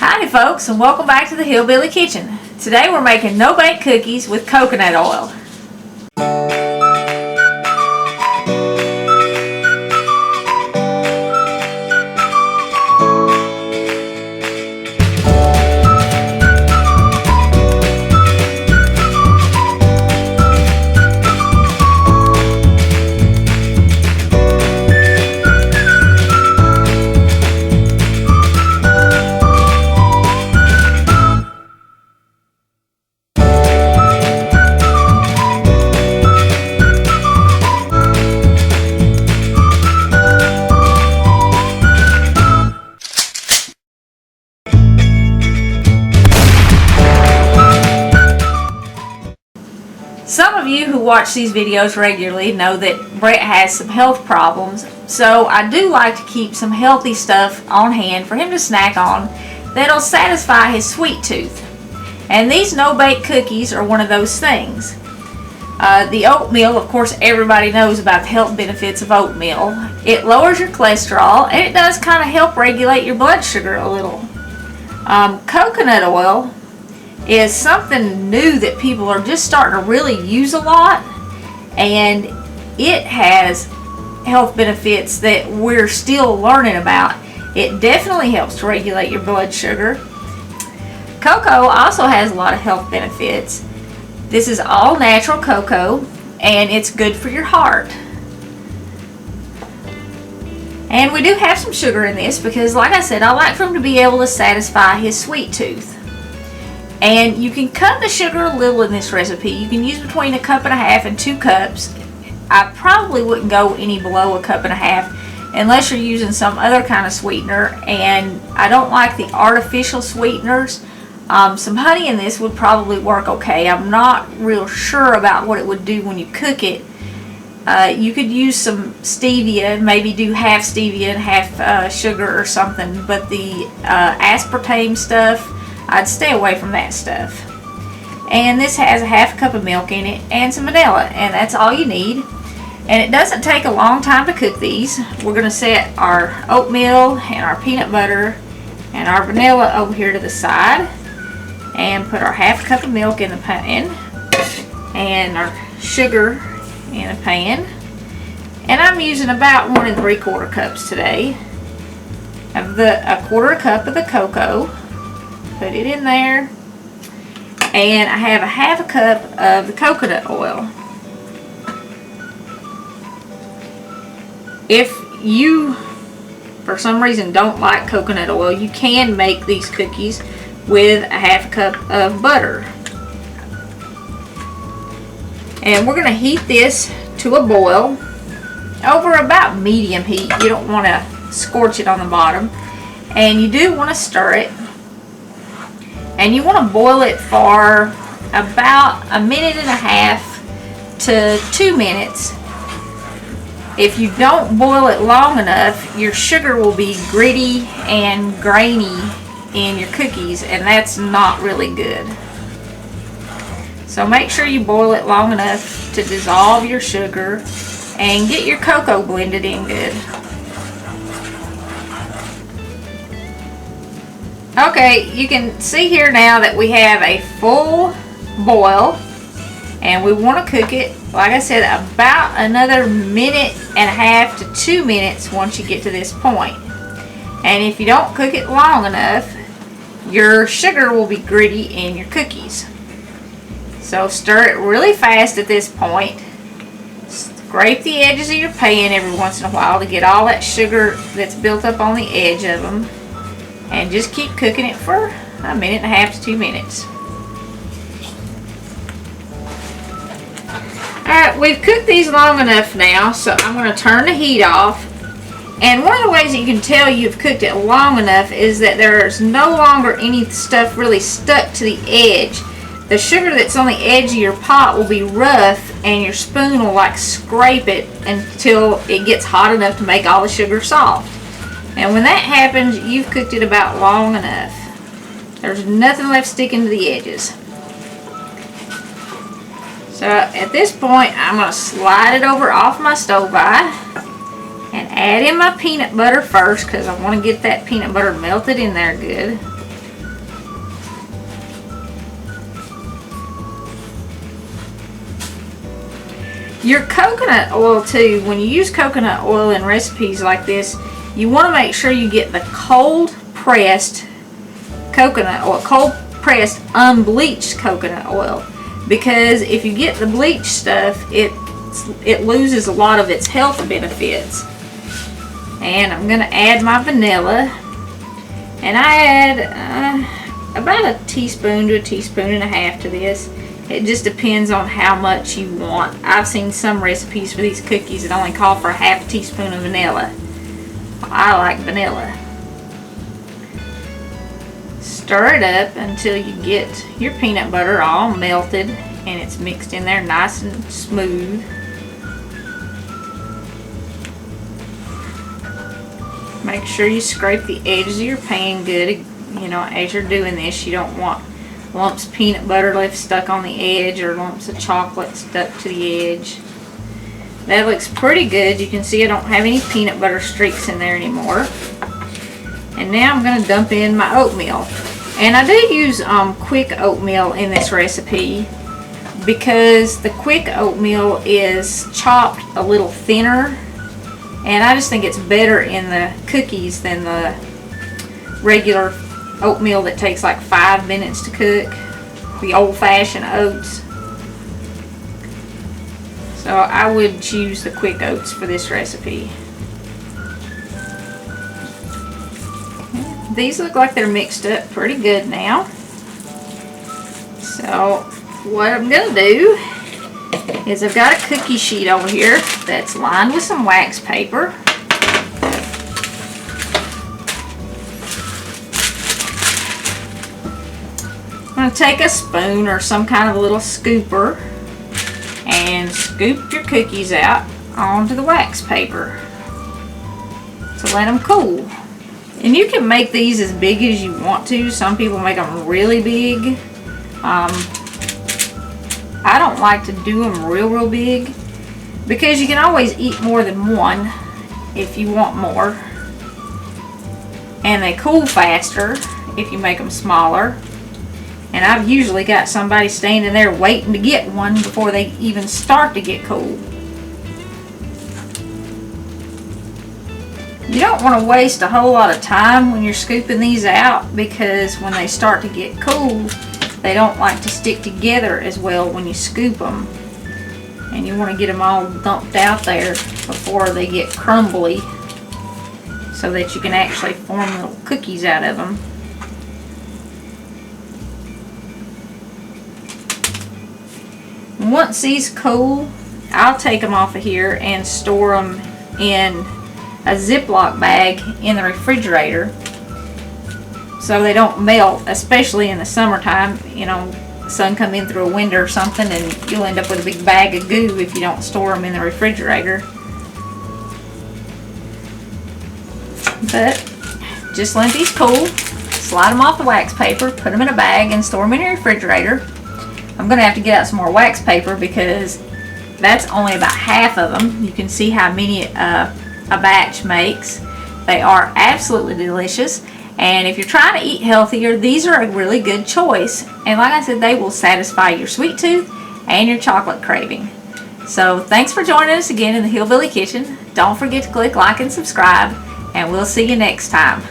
Howdy folks, and welcome back to the Hillbilly Kitchen. Today we're making no-bake cookies with coconut oil. Some of you who watch these videos regularly know that Brett has some health problems, so I do like to keep some healthy stuff on hand for him to snack on that'll satisfy his sweet tooth. And these no-bake cookies are one of those things. The oatmeal, of course, everybody knows about the health benefits of oatmeal. It lowers your cholesterol, and it does kind of help regulate your blood sugar a little. Coconut oil is something new that people are just starting to really use a lot, and it has health benefits that we're still learning about. It definitely helps to regulate your blood sugar. Cocoa also has a lot of health benefits. This is all natural cocoa, and it's good for your heart. And we do have some sugar in this because, like I said, I like for him to be able to satisfy his sweet tooth. And you can cut the sugar a little in this recipe. You can use between 1.5 cups and 2 cups. I probably wouldn't go any below 1.5 cups unless you're using some other kind of sweetener. And I don't like the artificial sweeteners. Some honey in this would probably work okay. I'm not real sure about what it would do when you cook it. You could use some stevia, maybe do half stevia and half sugar or something. But the aspartame stuff, I'd stay away from that stuff. And this has 1/2 cup of milk in it and some vanilla, and that's all you need. And it doesn't take a long time to cook these. We're going to set our oatmeal and our peanut butter and our vanilla over here to the side, and put our 1/2 cup of milk in the pan and our sugar in a pan. And I'm using about 1 3/4 cups today of the 1/4 cup of the cocoa. Put it in there, and I have 1/2 cup of the coconut oil. If you for some reason don't like coconut oil, you can make these cookies with 1/2 cup of butter. And we're going to heat this to a boil over about medium heat. You don't want to scorch it on the bottom, and you do want to stir it. And you want to boil it for about 1.5 minutes to 2 minutes. If you don't boil it long enough, your sugar will be gritty and grainy in your cookies, and that's not really good. So make sure you boil it long enough to dissolve your sugar and get your cocoa blended in good. Okay, you can see here now that we have a full boil, and we want to cook it, like I said, about another 1.5 to 2 minutes once you get to this point. And if you don't cook it long enough, your sugar will be gritty in your cookies. So stir it really fast at this point. Scrape the edges of your pan every once in a while to get all that sugar that's built up on the edge of them. And just keep cooking it for 1.5 to 2 minutes. Alright, we've cooked these long enough now, so I'm going to turn the heat off. And one of the ways that you can tell you've cooked it long enough is that there's no longer any stuff really stuck to the edge. The sugar that's on the edge of your pot will be rough, and your spoon will like scrape it until it gets hot enough to make all the sugar soft. And when that happens, you've cooked it about long enough. There's nothing left sticking to the edges. So at this point, I'm going to slide it over off my stove by and add in my peanut butter first, because I want to get that peanut butter melted in there good. Your coconut oil too, when you use coconut oil in recipes like this, you want to make sure you get the cold pressed coconut oil, cold pressed unbleached coconut oil, because if you get the bleached stuff, it loses a lot of its health benefits. And I'm going to add my vanilla, and I add about a teaspoon to a teaspoon and a half to this. It just depends on how much you want. I've seen some recipes for these cookies that only call for a half a teaspoon of vanilla. I like vanilla. Stir it up until you get your peanut butter all melted and it's mixed in there nice and smooth. Make sure you scrape the edges of your pan good, you know, as you're doing this. You don't want lumps of peanut butter left stuck on the edge or lumps of chocolate stuck to the edge. That looks pretty good. You can see I don't have any peanut butter streaks in there anymore. And now I'm going to dump in my oatmeal. And I do use quick oatmeal in this recipe because the quick oatmeal is chopped a little thinner, and I just think it's better in the cookies than the regular oatmeal that takes like 5 minutes to cook, the old-fashioned oats. So I would choose the quick oats for this recipe. These look like they're mixed up pretty good now. So what I'm going to do is I've got a cookie sheet over here that's lined with some wax paper. I'm going to take a spoon or some kind of a little scooper and scoop your cookies out onto the wax paper to let them cool. And you can make these as big as you want to. Some people make them really big. I don't like to do them real big because you can always eat more than one if you want more. And they cool faster if you make them smaller. And I've usually got somebody standing there waiting to get one before they even start to get cool. You don't want to waste a whole lot of time when you're scooping these out, because when they start to get cool, they don't like to stick together as well when you scoop them. And you want to get them all dumped out there before they get crumbly so that you can actually form little cookies out of them. Once these cool, I'll take them off of here and store them in a Ziploc bag in the refrigerator so they don't melt, especially in the summertime. You know, sun come in through a window or something and you'll end up with a big bag of goo if you don't store them in the refrigerator. But just let these cool, slide them off the wax paper, put them in a bag and store them in your refrigerator. I'm going to have to get out some more wax paper because that's only about half of them. You can see how many a batch makes. They are absolutely delicious, and if you're trying to eat healthier, these are a really good choice. And like I said, they will satisfy your sweet tooth and your chocolate craving. So thanks for joining us again in the Hillbilly Kitchen. Don't forget to click like and subscribe, and we'll see you next time.